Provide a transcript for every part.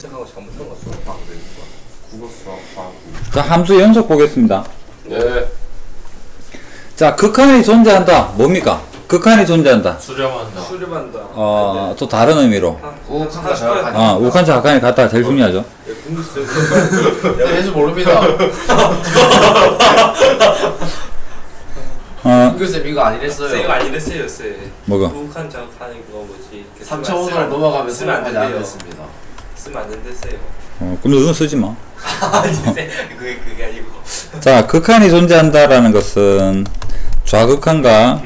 생각하고 잘못한 거 수학 방금 국어 수학 과학. 자, 함수 연속 보겠습니다. 네. 자, 극한이 존재한다. 뭡니까? 극한이 존재한다. 수렴한다. 수렴한다. 또 다른 의미로. 우칸과 자각한다. 우칸과 극한이 같다. 제일 중요하죠. 해수 모릅니다. 쌤 이거 아니랬어요. 이거 아니랬어요, 쌤. 뭐가? 우칸 자각하는 그거 뭐지? 3,500원 넘어가면 쓰면 안 안 된대요. 됐습니다. 쓰면 안 된댔어요. 그럼 너는 쓰지 마. 아니, 쌤. 그게 아니고. 자, 극한이 존재한다라는 것은 좌극한과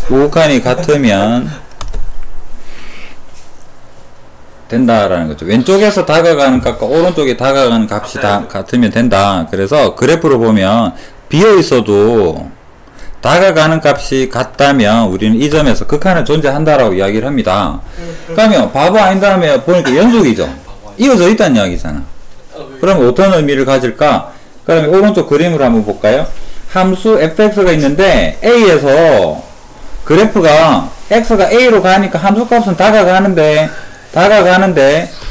우극한이 같으면 된다라는 거죠. 왼쪽에서 다가가는 값과 오른쪽에 다가가는 값이 다 같으면 된다. 그래서 그래프로 보면 비어 있어도 다가가는 값이 같다면 우리는 이 점에서 극한은 존재한다라고 이야기를 합니다. 그러면 바보 아닌 다음에 보니까 연속이죠. 이어져 있다는 이야기잖아. 그럼 어떤 의미를 가질까? 그러면 오른쪽 그림으로 한번 볼까요? 함수 fx가 있는데 a에서 그래프가 x가 a로 가니까 함수값은 다가가는데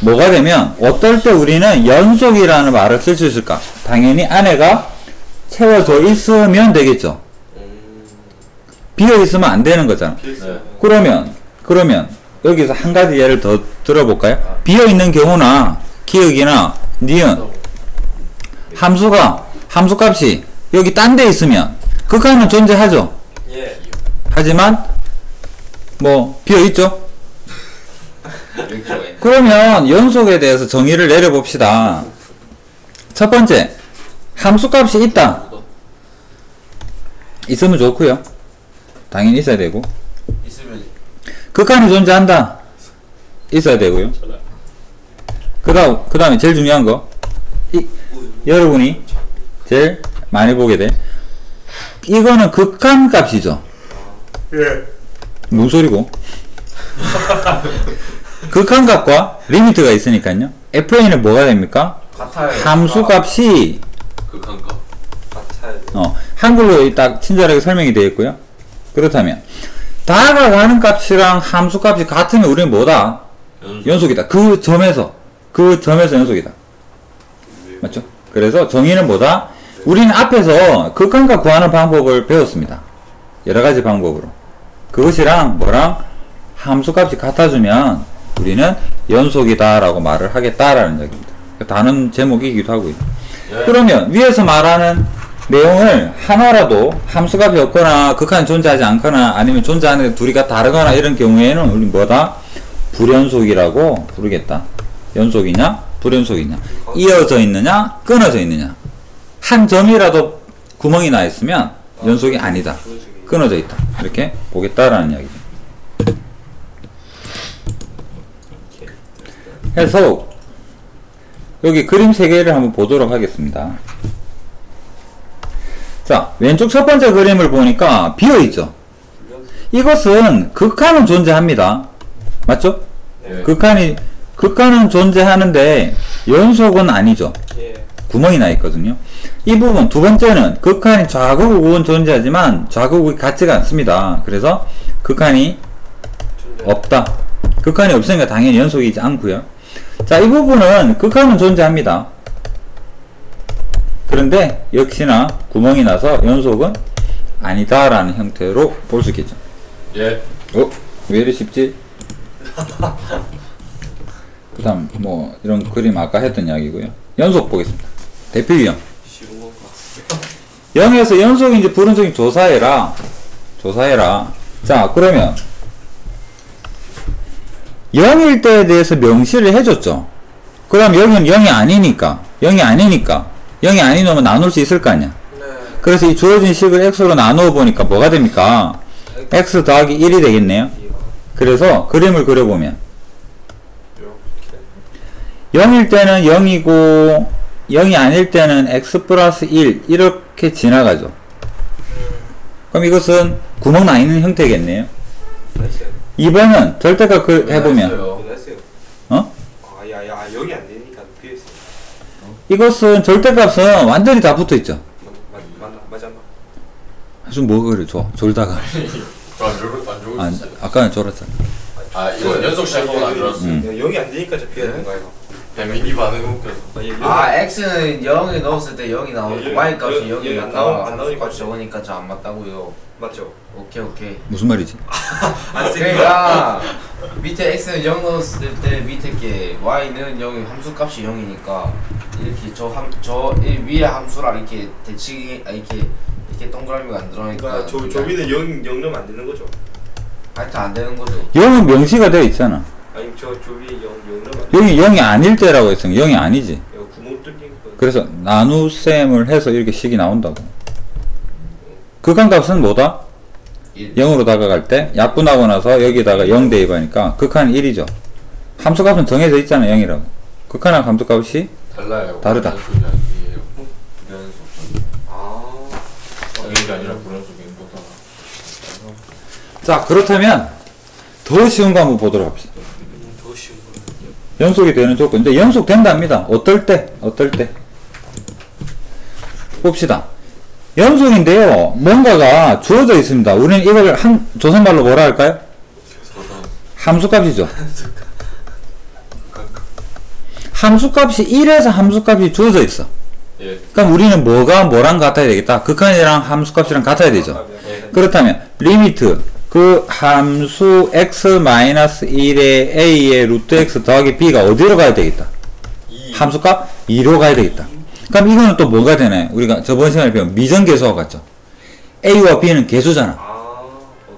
뭐가 되면 어떨 때 우리는 연속이라는 말을 쓸 수 있을까? 당연히 안에가 채워져 있으면 되겠죠. 비어 있으면 안 되는 거잖아. 그러면 여기서 한 가지 예를 더 들어볼까요? 비어 있는 경우나 기억이나 니은 함수값이 여기 딴 데 있으면 극한은 존재하죠. 예. 하지만 뭐 비어 있죠. 그러면 연속에 대해서 정의를 내려봅시다. 첫 번째, 함수값이 있다. 있으면 좋고요. 당연히 있어야 되고. 있으면 극한이 존재한다. 있어야 되고요. 그 다음에 제일 중요한 거. 여러분이 제일 많이 보게 돼. 이거는 극한 값이죠. 예. 무슨 소리고? 극한 값과 리미트가 있으니까요. FN은 뭐가 됩니까? 같아요. 함수 값이 극한 값. 같아요. 한글로 딱 친절하게 설명이 되어 있고요. 그렇다면 다가가는 값이랑 함수 값이 같으면 우리는 뭐다? 연속이다. 그 점에서 연속이다. 맞죠? 그래서 정의는 뭐다? 우리는 앞에서 극한값 구하는 방법을 배웠습니다. 여러가지 방법으로. 그것이랑 뭐랑 함수값이 같아주면 우리는 연속이다 라고 말을 하겠다라는 얘기입니다. 다른 제목이기도 하고요. 그러면 위에서 말하는 내용을 하나라도 함수값이 없거나 극한이 존재하지 않거나 아니면 존재하는 둘이가 다르거나 이런 경우에는 우리 뭐다? 불연속이라고 부르겠다. 연속이냐? 불연속이냐? 이어져 있느냐? 끊어져 있느냐? 한 점이라도 구멍이 나 있으면 연속이 아니다. 끊어져 있다. 이렇게 보겠다라는 이야기죠. 해서 여기 그림 3개를 한번 보도록 하겠습니다. 자, 왼쪽 첫 번째 그림을 보니까 비어있죠. 이것은 극한은 존재합니다. 맞죠? 네. 극한은 존재하는데 연속은 아니죠. 예. 구멍이 나 있거든요. 이 부분 두 번째는 극한이 좌극우는 존재하지만 좌극이 같지가 않습니다. 그래서 극한이 없다. 극한이 없으니까 당연히 연속이지 않고요. 자, 이 부분은 극한은 존재합니다. 그런데 역시나 구멍이 나서 연속은 아니다라는 형태로 볼 수 있겠죠. 예. 왜 이리 쉽지? 그 다음 뭐 이런 그림 아까 했던 이야기고요. 연속 보겠습니다. 대표 유형. 쉬운 건가? 0에서 연속인지 불연속인지 조사해라. 자, 그러면 0일 때에 대해서 명시를 해줬죠. 그럼 여기는 0이 아니니까 0이 아닌 놈은 나눌 수 있을 거 아니야. 네. 그래서 이 주어진 식을 x로 나누어 보니까 뭐가 됩니까? x 더하기 1이 되겠네요. 그래서 그림을 그려보면 0일 때는 0이고 0이 아닐 때는 x 플러스 1 이렇게 지나가죠. 그럼 이것은 구멍 나 있는 형태겠네요. 2번은 절대값 해보면 여기 안 되니까 비어있어. 이것은 절대값은 완전히 다 붙어있죠. 맞아. 좀 뭐가 그래 졸다가 안 아까는 졸았잖아. 아 이거 연속 시작하고 안 들었어. 영이 안 되니까 저 비가 된 거예요. 그냥 미니 반응 웃겨서. 아 X는 0을 넣었을 때 0이 나오고 예, Y 값이 예, 0이 예, 나타나 안 나오니까 값이 적으니까 저 안 맞다고요. 맞죠? 오케이. 무슨 말이지? 그러니까 밑에 X는 0 넣었을 때 밑에 게 Y는 0이 함수 값이 0이니까 이렇게 저 위에 함수랑 이렇게 대칭이 이렇게 동그라미가 안 들어가니까 그러니까 저 위는 영 넣으면 안 되는 거죠? 하여튼 안 되는 거죠. 0은 명시가 되어 있잖아. 아니 저 위에 영 넣으면 안 돼. 여기 0이 아닐 때라고 했으면 0이 아니지. 이거 구멍 뚫린 거. 그래서 나눗셈을 해서 이렇게 식이 나온다고. 극한값은 뭐다? 0으로 다가갈 때 약분하고 나서 여기다가 0 대입하니까 극한은 1이죠. 함수값은 정해져 있잖아 0이라고. 극한하고 함수값이 달라요. 다르다. 불연속. 이게 아니라 불연속인보다. 자 그렇다면 더 쉬운 거 한번 보도록 합시다. 더 쉬운 거. 연속이 되는 조건. 이제 연속된답니다. 어떨 때? 봅시다. 연속인데요. 뭔가가 주어져 있습니다. 우리는 이걸 조선말로 뭐라 할까요? 함수값이죠. 함수값이 1에서 함수값이 주어져 있어. 예. 그럼 우리는 뭐랑 같아야 되겠다? 극한이랑 함수값이랑 같아야 되죠. 예. 그렇다면 리미트 그 함수 x-1의 a의 루트 x 더하기 b가 어디로 가야 되겠다? 함수값 2로 가야 되겠다. 그럼 이거는 또 뭐가 되나요? 우리가 저번 시간에 배운 미정계수와 같죠? a와 b는 계수잖아.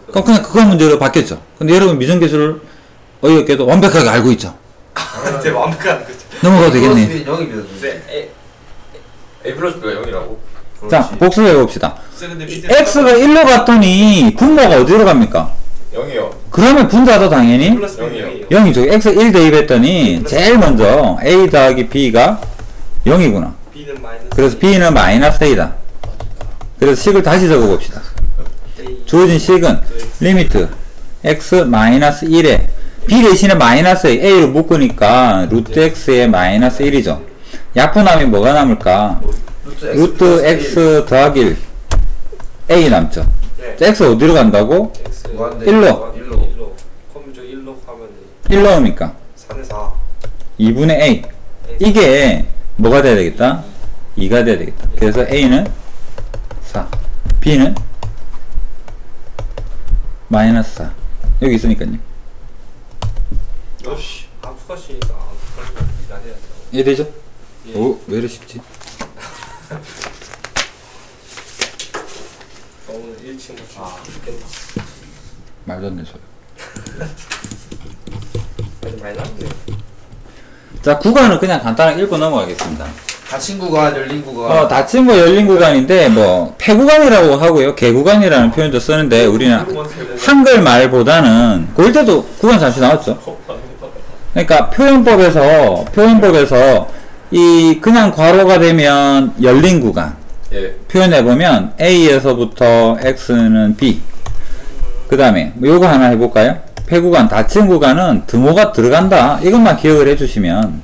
그럼 그냥 그거 문제로 바뀌었죠. 근데 여러분 미정계수를 어이없게도 완벽하게 알고 있죠? 제 완벽한 거죠. 넘어가도 되겠네. 0입니다. A 플러스 B가 0이라고? 자 복습해 봅시다. 근데 x가 1로 갔더니 분모가 어디로 갑니까? 0이요. 그러면 분자도 당연히 플러스 0이요. 0이죠. x 1 대입했더니 제일 먼저 a 더하기 b가 0이구나. B는 마이너스. 그래서 b는 마이너스 a다. 그래서 식을 다시 적어봅시다. 주어진 식은 리미트 x 마이너스 1에 b 대신에 마이너스 a로 묶으니까 루트 x에 마이너스 1이죠. 약분하면 뭐가 남을까? 루트 x 더하기 1 a 남죠. 네. x 어디로 간다고? X. 1로. 1로. 그럼 저 1로 하면 1 넣으니까 4는 4. 2분의 a. 이게 뭐가 돼야 되겠다? 2가 돼야 되겠다. 그래서 a는 4, b는 마이너스 4. 여기 있으니까요. 요시. 함수값이니까 함수값이 나대야 돼. 이해되죠? 예. 오, 왜 이렇게 쉽지? 오늘 1층 죽겠다. 말도 안 되는 소리. 아주 많이 나왔네. 자, 구간은 그냥 간단하게 읽고 넘어가겠습니다. 닫힌 구간, 열린 구간. 닫힌 거 열린 구간인데, 뭐, 폐구간이라고 하고요. 개구간이라는 표현도 쓰는데, 우리는 한글 말보다는, 그럴 때도 구간 잠시 나왔죠. 그러니까 표현법에서, 이, 그냥 괄호가 되면 열린 구간. 예. 표현해보면, A에서부터 X는 B. 그 다음에, 뭐 요거 하나 해볼까요? 폐구간, 닫힌 구간은 등호가 들어간다. 이것만 기억을 해주시면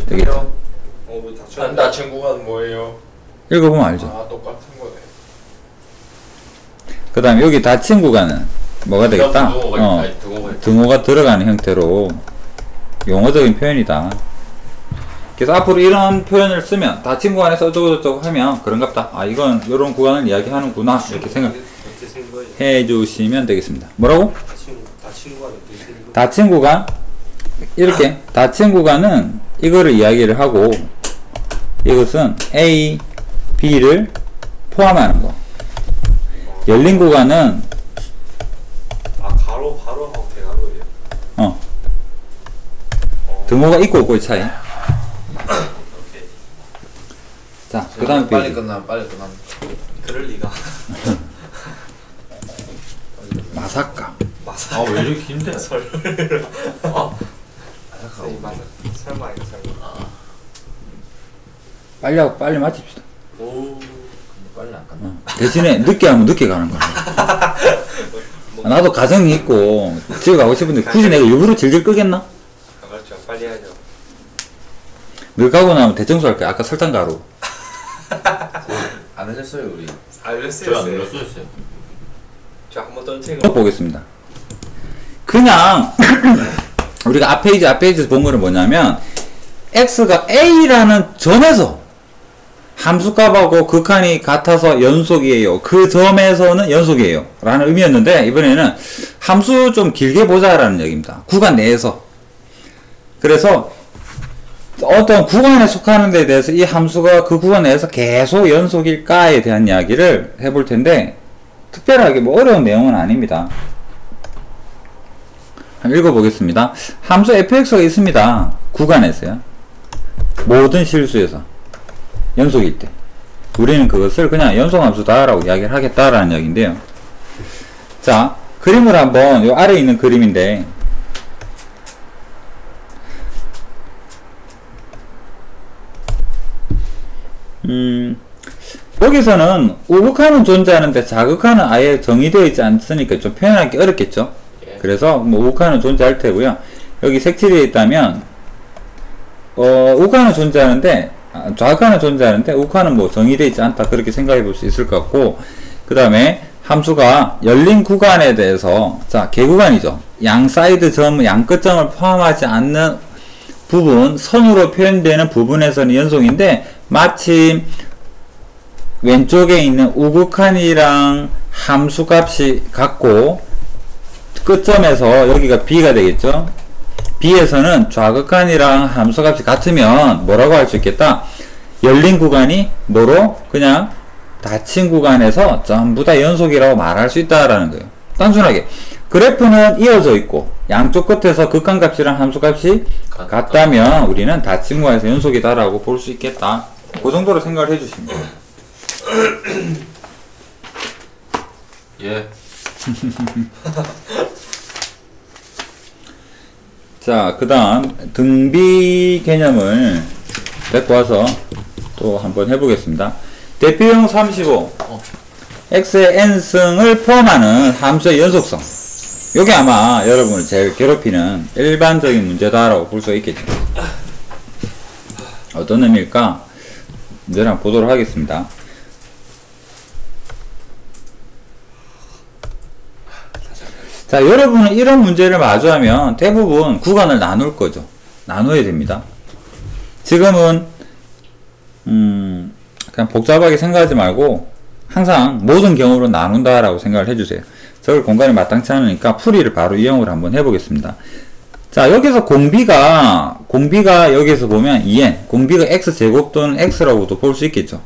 되겠죠. 안 닫힌 구간 뭐예요? 읽어보면 알죠. 아 똑같은 거네. 그 다음에 여기 닫힌 구간은 뭐가 되겠다? 등호가 들어가는 형태로 용어적인 표현이다. 그래서 앞으로 이런 표현을 쓰면 닫힌 구간에서 어쩌고저쩌고 하면 그런갑다. 아 이건 이런 구간을 이야기하는구나 이렇게 생각해 주시면 되겠습니다. 뭐라고? 닫힌 구간 이렇게 닫힌 구간은 이거를 이야기를 하고 이것은 A, B를 포함하는 거. 열린 구간은 가로 하고 대가로예요. 등호가 있고 없고의 차이. 자, 그 다음 빨리 페이지. 끝나. 그럴 리가. 마사카. 마사. 아 왜 이렇게 긴데? 설마 아니야 설마. 빨리 하고 빨리 맞춥시다. 오. 빨리 안 끝나. 대신에 늦게 하면 늦게 가는 거야. 나도 가정이 있고 집에 가고 싶은데 굳이 내가 일부러 질질 끄겠나? 그렇죠. 빨리 해야죠. 늘 가고 나면 대청소 할 거야. 아까 설탕 가루. 안 해줬어요 우리. 알렸어요. 저안 눌렀어요. 자 한번 더 보겠습니다. 그냥 우리가 앞 페이지에서 본 거는 뭐냐면 x가 a라는 점에서 함수값하고 극한이 같아서 연속이에요. 그 점에서는 연속이에요. 라는 의미였는데 이번에는 함수 좀 길게 보자라는 얘기입니다. 구간 내에서. 그래서 어떤 구간에 속하는 데 대해서 이 함수가 그 구간 내에서 계속 연속일까에 대한 이야기를 해볼 텐데 특별하게 뭐 어려운 내용은 아닙니다. 한번 읽어보겠습니다. 함수 fx가 있습니다. 구간에서요. 모든 실수에서 연속일 때 우리는 그것을 그냥 연속함수다 라고 이야기를 하겠다라는 이야기인데요. 자, 그림을 한번 요 아래에 있는 그림인데 여기서는 우극한은 존재하는데 자극한은 아예 정의되어 있지 않으니까 좀 표현하기 어렵겠죠. 그래서 뭐 우극한은 존재할 테고요. 여기 색칠되어 있다면 우극한은 존재하는데 좌극한은 존재하는데 우극한은 뭐 정의되어 있지 않다 그렇게 생각해 볼 수 있을 것 같고, 그 다음에 함수가 열린 구간에 대해서 자 개구간이죠. 양 사이드 점, 양 끝점을 포함하지 않는 부분, 선으로 표현되는 부분에서는 연속인데 마침 왼쪽에 있는 우극한이랑 함수값이 같고 끝점에서 여기가 B가 되겠죠. B에서는 좌극한이랑 함수값이 같으면 뭐라고 할 수 있겠다? 열린 구간이 뭐로? 그냥 닫힌 구간에서 전부 다 연속이라고 말할 수 있다라는 거예요. 단순하게 그래프는 이어져 있고 양쪽 끝에서 극한값이랑 함수값이 같다면 우리는 닫힌 구간에서 연속이다라고 볼 수 있겠다. 그 정도로 생각을 해주시면 돼요. 예. 자, 그 다음 등비 개념을 데리고 와서 또 한번 해보겠습니다. 대표형 35 x의 n승을 포함하는 함수의 연속성, 요게 아마 여러분을 제일 괴롭히는 일반적인 문제다라고 볼 수 있겠죠. 어떤 의미일까? 문제를 한번 보도록 하겠습니다. 자, 여러분은 이런 문제를 마주하면 대부분 구간을 나눌 거죠. 나눠야 됩니다. 지금은 그냥 복잡하게 생각하지 말고 항상 모든 경우로 나눈다라고 생각을 해주세요. 저걸 공간이 마땅치 않으니까 풀이를 바로 이용을 한번 해보겠습니다. 자, 여기서 공비가 여기서 보면 2n, 공비가 x제곱 또는 x라고도 볼 수 있겠죠.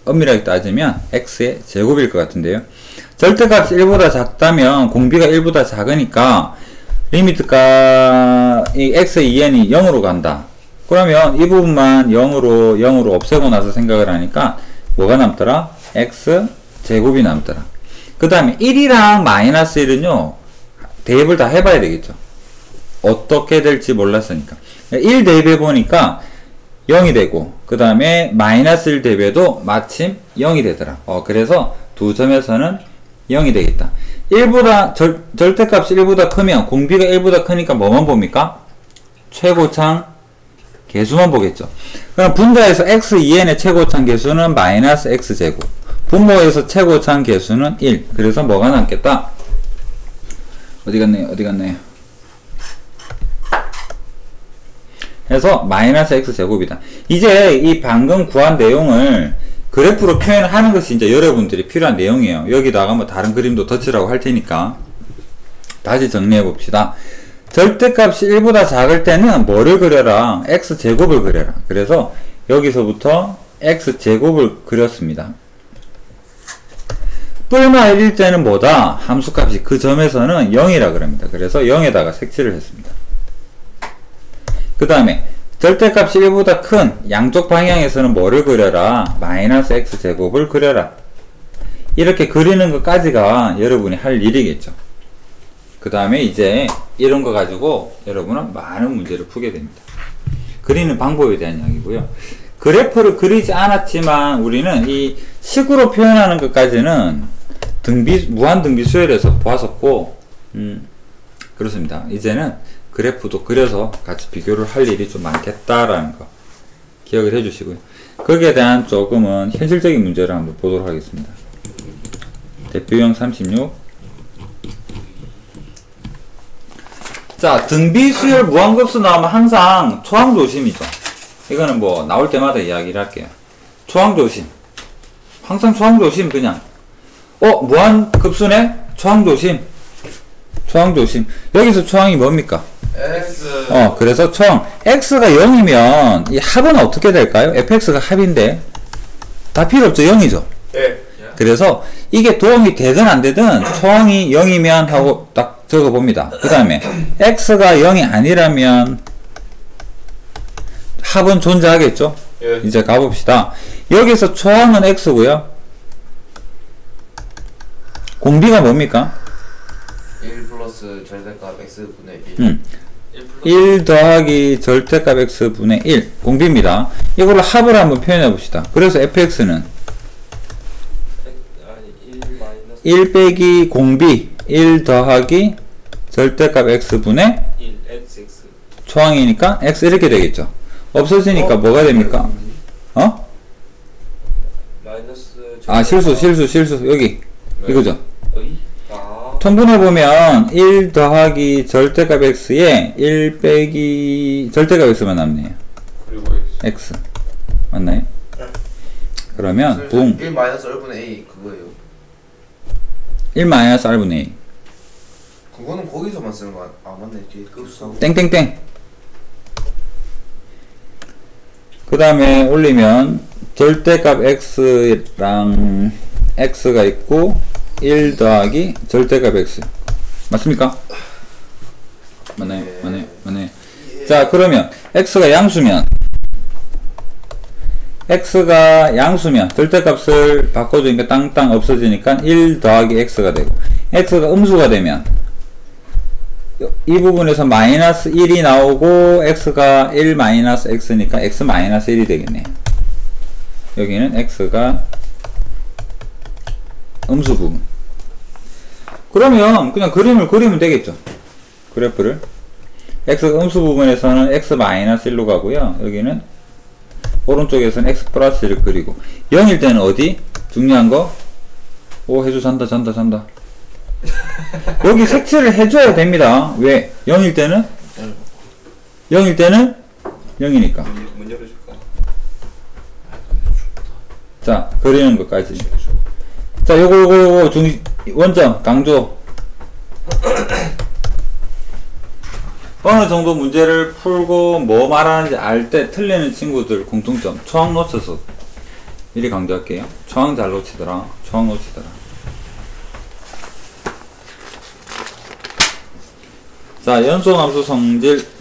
엄밀하게 따지면 x의 제곱일 것 같은데요. 절대값이 1보다 작다면 공비가 1보다 작으니까 리미트가 이 x의 2n이 0으로 간다. 그러면 이 부분만 0으로 없애고 나서 생각을 하니까 뭐가 남더라? x 제곱이 남더라. 그 다음에 1이랑 마이너스 1은요 대입을 다 해봐야 되겠죠. 어떻게 될지 몰랐으니까 1 대입해 보니까 0이 되고 그 다음에 마이너스 1 대입해도 마침 0이 되더라. 그래서 두 점에서는 0이 되겠다. 1보다 절대값이 1보다 크면 공비가 1보다 크니까 뭐만 봅니까? 최고창 개수만 보겠죠. 그럼 분자에서 x2n의 최고창 개수는 마이너스 x제곱, 분모에서 최고창 개수는 1. 그래서 뭐가 남겠다? 어디 갔네요? 그래서 마이너스 x제곱이다. 이제 이 방금 구한 내용을 그래프로 표현하는 것이 이제 여러분들이 필요한 내용이에요. 여기다가 뭐 다른 그림도 덧치라고 할 테니까 다시 정리해 봅시다. 절대값이 1보다 작을 때는 뭐를 그려라? x제곱을 그려라. 그래서 여기서부터 x제곱을 그렸습니다. 뿔마 1일 때는 뭐다? 함수값이 그 점에서는 0이라 그럽니다. 그래서 0에다가 색칠을 했습니다. 그 다음에 절대값이 1보다 큰 양쪽 방향에서는 뭐를 그려라? 마이너스 x제곱을 그려라. 이렇게 그리는 것까지가 여러분이 할 일이겠죠. 그 다음에 이제 이런 거 가지고 여러분은 많은 문제를 풀게 됩니다. 그리는 방법에 대한 이야기고요. 그래프를 그리지 않았지만 우리는 이 식으로 표현하는 것까지는 무한등비 수열에서 보았었고 그렇습니다. 이제는 그래프도 그려서 같이 비교를 할 일이 좀 많겠다라는 거 기억을 해주시고요. 거기에 대한 조금은 현실적인 문제를 한번 보도록 하겠습니다. 대표형 36 자, 등비 수열 무한급수 나오면 항상 초항조심이죠. 이거는 뭐 나올 때마다 이야기를 할게요. 초항조심. 항상 초항조심 그냥. 무한급수네? 초항조심. 초항조심. 여기서 초항이 뭡니까? X. 그래서 초항. X가 0이면 이 합은 어떻게 될까요? fx가 합인데 다 필요 없죠. 0이죠. 예. 그래서 이게 도움이 되든 안 되든 초항이 0이면 하고 딱 적어 봅니다. 그 다음에 x가 0이 아니라면 합은 존재하겠죠? 예. 이제 가봅시다. 여기서 초항은 x고요. 공비가 뭡니까? 1 플러스 절대값 x분의 1. 1 더하기 절대값 x분의 1 공비입니다. 이걸로 합을 한번 표현해 봅시다. 그래서 fx는 1 빼기 공비 1 더하기 절대값 x분의 1 xx 초항이니까 x 이렇게 되겠죠. 없어지니까 뭐가 됩니까? 마이너스 실수 여기 이거죠. 어이? 통분해보면 1 더하기 절대값 x에 1 빼기 절대값 x만 남네요. 그리고 x 맞나요? 그러면 붕 1 마이너스 R분의 A 그거예요. 1 마이너스 r분의 a 그거는 거기서만 쓰는 거 맞네. 뒤에 급수하고. 땡땡땡. 그 다음에 올리면 절대값 x랑 x가 있고 1 더하기 절대값 x 맞습니까? 맞나요? 맞나요? 자, 그러면 x가 양수면 절대값을 바꿔주니까 땅땅 없어지니까 1 더하기 x가 되고, x가 음수가 되면 이 부분에서 마이너스 1이 나오고 x가 1 마이너스 x니까 x 마이너스 1이 되겠네요. 여기는 x가 음수 부분. 그러면 그냥 그림을 그리면 되겠죠. 그래프를. x가 음수 부분에서는 x 마이너스 1로 가고요. 여기는 오른쪽에서는 x 플러스 1을 그리고 0일 때는 어디? 중요한 거? 해주 잔다. 여기 색칠을 해줘야 됩니다. 왜? 0일 때는? 0이니까. 문 열어줄까? 자, 그리는 것까지. 자, 요거 원점 강조. 어느 정도 문제를 풀고 뭐 말하는지 알 때 틀리는 친구들 공통점. 초항 놓쳐서 미리 강조할게요. 초항 잘 놓치더라. 자, 연소함수 성질.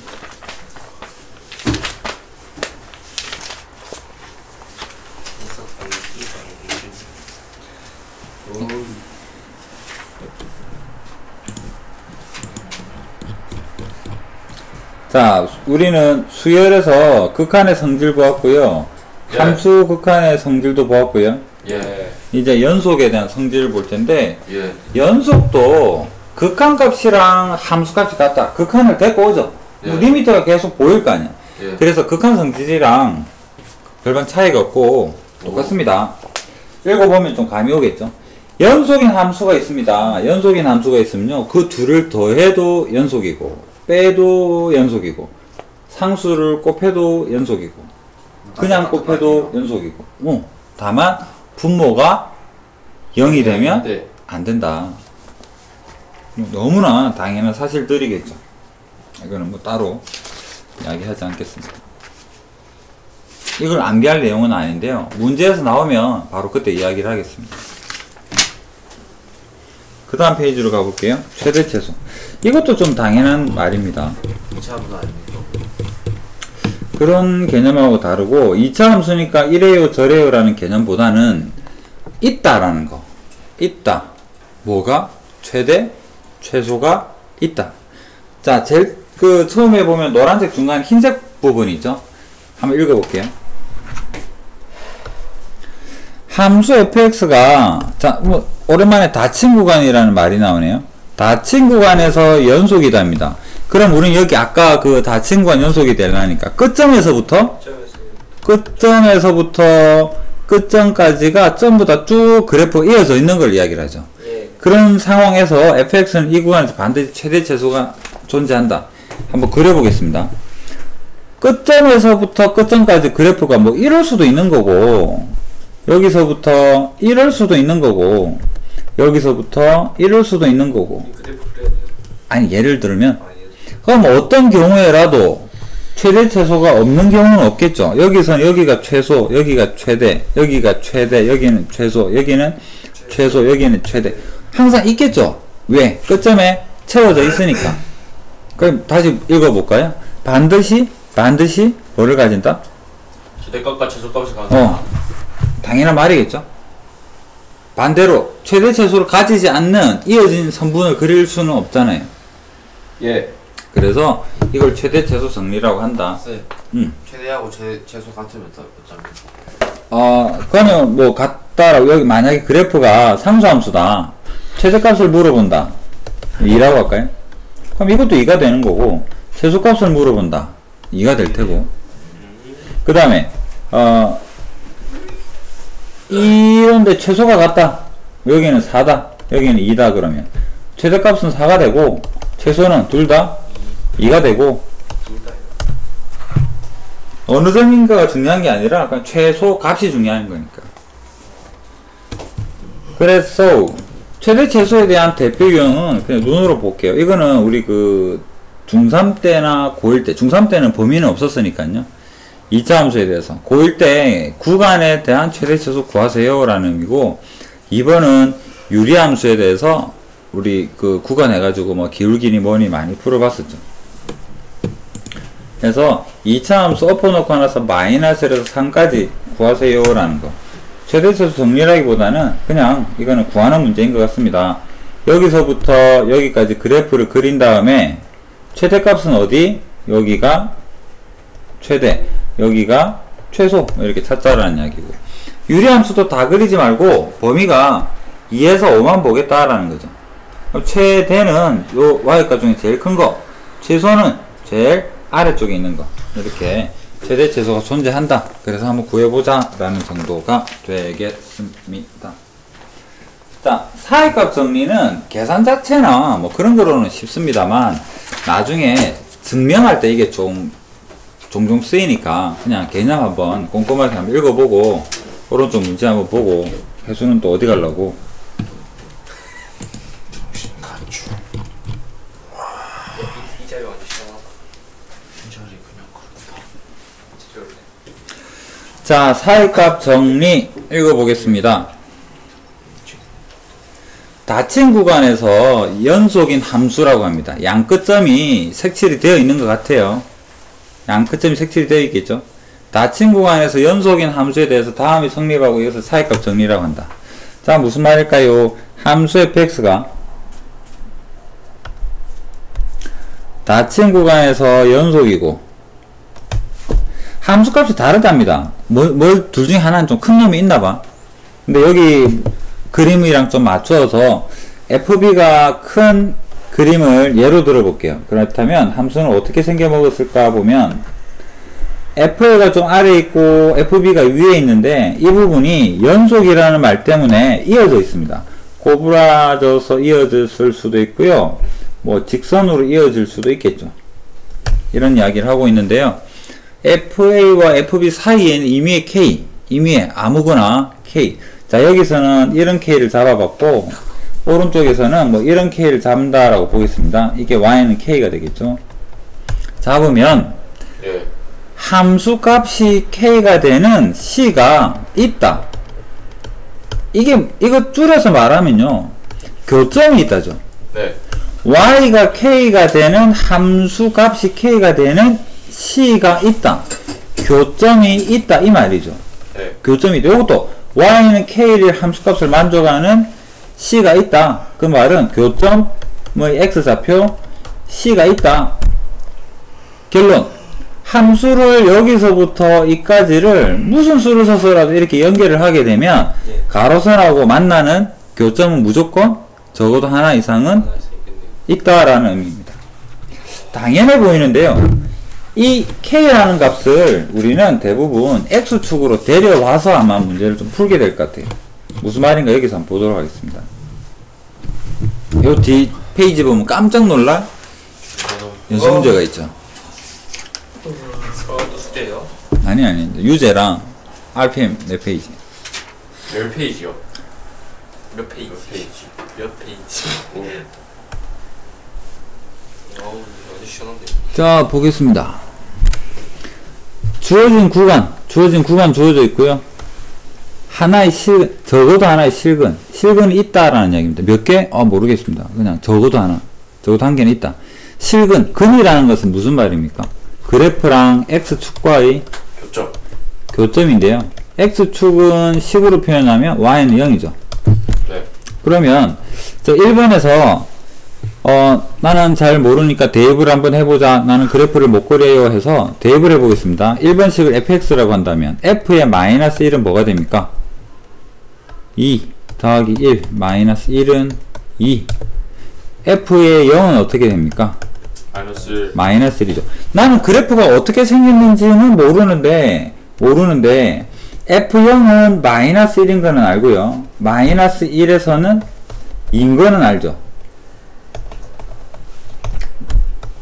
자, 우리는 수열에서 극한의 성질 보았고요. 예. 함수 극한의 성질도 보았고요. 예. 이제 연속에 대한 성질을 볼 텐데, 예. 연속도 극한값이랑 함수값이 같다. 극한을 데리고 오죠. 예. 리미터가 계속 보일 거 아니야. 예. 그래서 극한 성질이랑 별반 차이가 없고 똑같습니다. 읽어보면 좀 감이 오겠죠. 연속인 함수가 있습니다. 연속인 함수가 있으면요, 그 둘을 더해도 연속이고 빼도 연속이고 상수를 곱해도 연속이고 그냥 곱해도 연속이고 다만 분모가 0이 되면 네. 안 된다. 너무나 당연한 사실들이겠죠. 이거는 뭐 따로 이야기하지 않겠습니다. 이걸 암기할 내용은 아닌데요. 문제에서 나오면 바로 그때 이야기를 하겠습니다. 그 다음 페이지로 가볼게요. 최대 최소. 이것도 좀 당연한 말입니다. 2차 함수 아닙니까? 그런 개념하고 다르고 2차 함수니까 이래요 저래요 라는 개념보다는 있다라는 거. 있다. 뭐가? 최대, 최소가 있다. 자, 제일 처음에 보면 노란색 중간 흰색 부분이죠. 한번 읽어볼게요. 함수 fx가 오랜만에 닫힌 구간이라는 말이 나오네요. 닫힌 구간에서 연속이답니다. 그럼 우리는 여기 아까 그 닫힌 구간 연속이 되려니까 끝점에서부터 끝점까지가 전부 다 쭉 그래프가 이어져 있는 걸 이야기를 하죠. 예. 그런 상황에서 fx는 이 구간에서 반드시 최대 최소가 존재한다. 한번 그려보겠습니다. 끝점에서부터 끝점까지 그래프가 뭐 이럴 수도 있는 거고, 여기서부터 이럴 수도 있는 거고, 여기서부터 이럴 수도 있는 거고. 그래프 그려야 돼요. 아니, 예를 들면, 아, 예. 그럼 어떤 경우에라도 최대 최소가 없는 경우는 없겠죠. 여기서는 여기가 최소, 여기가 최대, 여기가 최대, 여기는 최소, 여기는 최소, 여기는 최대. 항상 있겠죠. 왜? 끝점에 채워져 있으니까. 그럼 다시 읽어볼까요? 반드시 뭐를 가진다? 최대값과 최소값을 가진다. 당연한 말이겠죠. 반대로 최대 최소를 가지지 않는 이어진 선분을 그릴 수는 없잖아요. 예. 그래서 이걸 최대 최소 정리라고 한다. 최대하고 최소 같으면 어쩌면. 그러면 뭐 같다라고, 여기 만약에 그래프가 상수함수다. 최대값을 물어본다. 2라고 할까요? 그럼 이것도 2가 되는 거고, 최소값을 물어본다. 2가 될 테고. 그 다음에, 이런데 최소가 같다. 여기는 4다. 여기는 2다. 그러면 최대값은 4가 되고, 최소는 둘 다 2가 되고, 어느 점인가가 중요한 게 아니라 그냥 최소 값이 중요한 거니까. 그래서 최대 최소에 대한 대표 유형은 그냥 눈으로 볼게요. 이거는 우리 그 중3 때나 고1 때, 중3 때는 범위는 없었으니까요. 2차 함수에 대해서 고1 때 구간에 대한 최대 최소 구하세요 라는 의미고, 2번은 유리함수에 대해서 우리 그 구간 해가지고 뭐 기울기니 뭐니 많이 풀어봤었죠. 그래서 2차 함수 엎어놓고 나서 마이너스에서 3까지 구하세요 라는 거. 최대 최소 정리라기보다는 그냥 이거는 구하는 문제인 것 같습니다. 여기서부터 여기까지 그래프를 그린 다음에 최대값은 어디? 여기가 최대, 여기가 최소, 이렇게 찾자라는 이야기고, 유리함수도 다 그리지 말고 범위가 2에서 5만 보겠다라는 거죠. 최대는 요 y값 중에 제일 큰 거, 최소는 제일 아래쪽에 있는 거, 이렇게 최대 최소가 존재한다. 그래서 한번 구해보자 라는 정도가 되겠습니다. 자, 사이값 정리는 계산 자체나 뭐 그런 거로는 쉽습니다만, 나중에 증명할 때 이게 좀 종종 쓰이니까 그냥 개념 한번 꼼꼼하게 한번 읽어보고, 오른쪽 문제 한번 보고, 해수는 또 어디 가려고. 이 자리 완전 시원하다. 진짜리 그냥 그렇다. 자, 사이값 정리 읽어보겠습니다. 닫힌 구간에서 연속인 함수라고 합니다. 양 끝점이 색칠이 되어 있는 것 같아요. 양 끝점이 색칠이 되어 있겠죠. 닫힌 구간에서 연속인 함수에 대해서 다음이 성립하고, 이것을 사이값 정리라고 한다. 자, 무슨 말일까요? 함수 fx가 닫힌 구간에서 연속이고, 함수값이 다르답니다. 둘 중에 하나는 좀 큰 놈이 있나봐. 근데 여기 그림이랑 좀 맞춰서 fb가 큰 그림을 예로 들어 볼게요. 그렇다면 함수는 어떻게 생겨 먹었을까 보면, f가 좀 아래에 있고 fb가 위에 있는데, 이 부분이 연속이라는 말 때문에 이어져 있습니다. 고부라져서 이어졌을 수도 있고요, 뭐 직선으로 이어질 수도 있겠죠. 이런 이야기를 하고 있는데요. fa와 fb 사이에는 임의의 k, 임의의 아무거나 k. 자, 여기서는 이런 k를 잡아봤고, 오른쪽에서는 뭐 이런 k를 잡는다라고 보겠습니다. 이게 y는 k가 되겠죠. 잡으면 예. 함수값이 k가 되는 c가 있다. 이거 줄여서 말하면요, 교점이 있다죠. 네. y가 k가 되는 함수값이 k가 되는 c가 있다. 교점이 있다 이 말이죠. 네. 교점이 있다. 이것도 y는 k를 함수값을 만족하는 c가 있다. 그 말은 교점 뭐 x좌표 c가 있다. 결론, 함수를 여기서부터 이까지를 무슨 수를 써서라도 이렇게 연결을 하게 되면 가로선하고 만나는 교점은 무조건 적어도 하나 이상은 있다라는 의미입니다. 당연해 보이는데요, 이 k라는 값을 우리는 대부분 x축으로 데려와서 아마 문제를 좀 풀게 될 것 같아요. 무슨 말인가 여기서 한번 보도록 하겠습니다. 요 뒤 페이지 보면 깜짝 놀랄 연습 문제가 있죠. 저도 숙제요. 아니 유제랑 RPM 4페이지. 열 페이지요. 몇 페이지? 몇 페이지? 어우, 아주 시원한데. 자, 보겠습니다. 주어진 구간 주어져 있고요. 하나의 적어도 하나의 실근이 있다라는 이야기입니다. 몇 개? 모르겠습니다. 그냥 적어도 한 개는 있다. 근이라는 것은 무슨 말입니까? 그래프랑 X축과의 교점인데요. X축은 10으로 표현하면 Y는 0이죠. 네. 그러면, 1번에서, 나는 잘 모르니까 대입을 한번 해보자. 나는 그래프를 못 그려요 해서 대입을 해보겠습니다. 1번식을 fx라고 한다면, f의 마이너스 1은 뭐가 됩니까? 2 더하기 1 마이너스 1은 2. f의 0은 어떻게 됩니까? 마이너스 1이죠. 나는 그래프가 어떻게 생겼는지는 모르는데 f0은 마이너스 1인 거는 알고요. 마이너스 1에서는 2인 거는 알죠.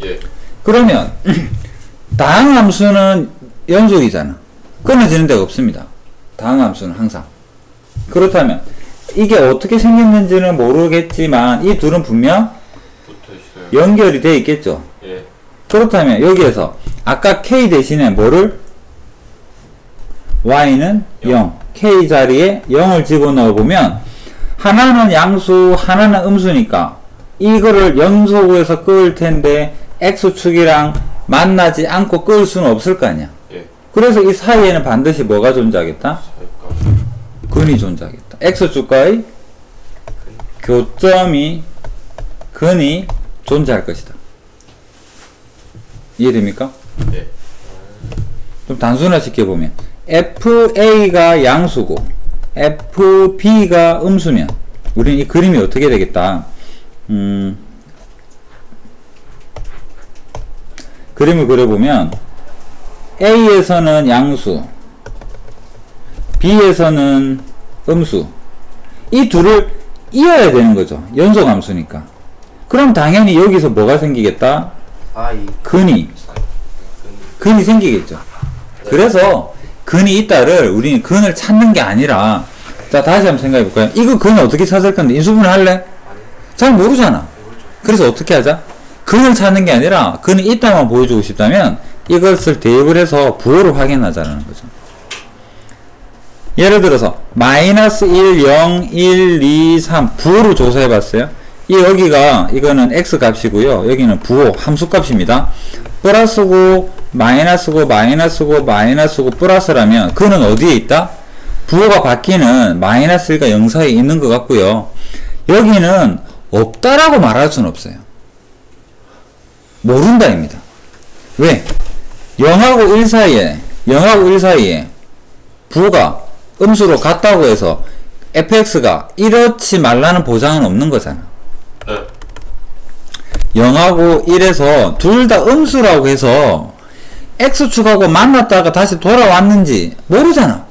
예. 그러면 다항함수는 연속이잖아. 끊어지는 데가 없습니다. 다항함수는 항상. 그렇다면 이게 어떻게 생겼는지는 모르겠지만 이 둘은 분명 붙어있어요. 연결이 되어 있겠죠. 예. 그렇다면 여기에서 아까 k 대신에 뭐를? y는 0. k 자리에 0을 집어넣어 보면 하나는 양수 하나는 음수니까 이거를 연속으로 끌 텐데 x축이랑 만나지 않고 끌 수는 없을 거 아니야. 예. 그래서 이 사이에는 반드시 뭐가 존재하겠다? 근이 존재하겠다. x축과의 교점이 근이 존재할 것이다. 이해됩니까? 네. 좀 단순화시켜보면 FA가 양수고 FB가 음수면 우리는 이 그림이 어떻게 되겠다. 그림을 그려보면 A에서는 양수 B에서는 음수 이 둘을 이어야 되는 거죠. 연속함수니까. 그럼 당연히 여기서 뭐가 생기겠다? 근이 생기겠죠. 그래서 근이 있다를 우리는 근을 찾는 게 아니라 자 다시 한번 생각해 볼까요? 이거 근을 어떻게 찾을 건데 인수분해 할래? 잘 모르잖아. 그래서 어떻게 하자? 근을 찾는 게 아니라 근이 있다만 보여주고 싶다면 이것을 대입을 해서 부호를 확인하자는 거죠. 예를 들어서 마이너스 1, 0, 1, 2, 3 부호로 조사해 봤어요. 여기가 이거는 x 값이고요. 여기는 부호 함수 값입니다. 플러스고 마이너스고 마이너스고 마이너스고 플러스라면 그는 어디에 있다? 부호가 바뀌는 마이너스 1과 0 사이에 있는 것 같고요. 여기는 없다라고 말할 수는 없어요. 모른다입니다. 왜? 0하고 1 사이에 부호가 음수로 같다고 해서 fx가 이렇지 말라는 보장은 없는 거잖아. 네. 0하고 1에서 둘 다 음수라고 해서 x축하고 만났다가 다시 돌아왔는지 모르잖아.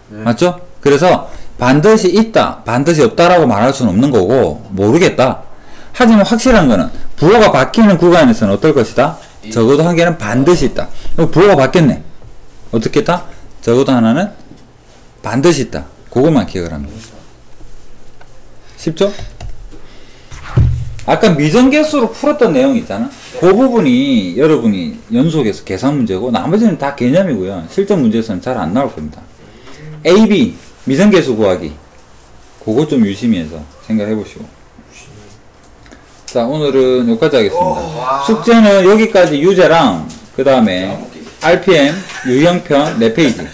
네. 맞죠? 그래서 반드시 있다, 반드시 없다라고 말할 수는 없는 거고 모르겠다. 하지만 확실한 거는 부호가 바뀌는 구간에서는 어떨 것이다? 적어도 한 개는 반드시 있다. 부호가 바뀌었네. 어떻게 했다? 적어도 하나는 반드시 있다. 그것만 기억을 합니다. 쉽죠? 아까 미정계수로 풀었던 내용 있잖아. 그 부분이 여러분이 연속해서 계산 문제고 나머지는 다 개념이고요. 실전 문제에서는 잘 안 나올 겁니다. A, B 미정계수 구하기 그거 좀 유심히 해서 생각해 보시고. 자 오늘은 여기까지 하겠습니다. 숙제는 여기까지 유제랑 그 다음에 RPM 유형편 4페이지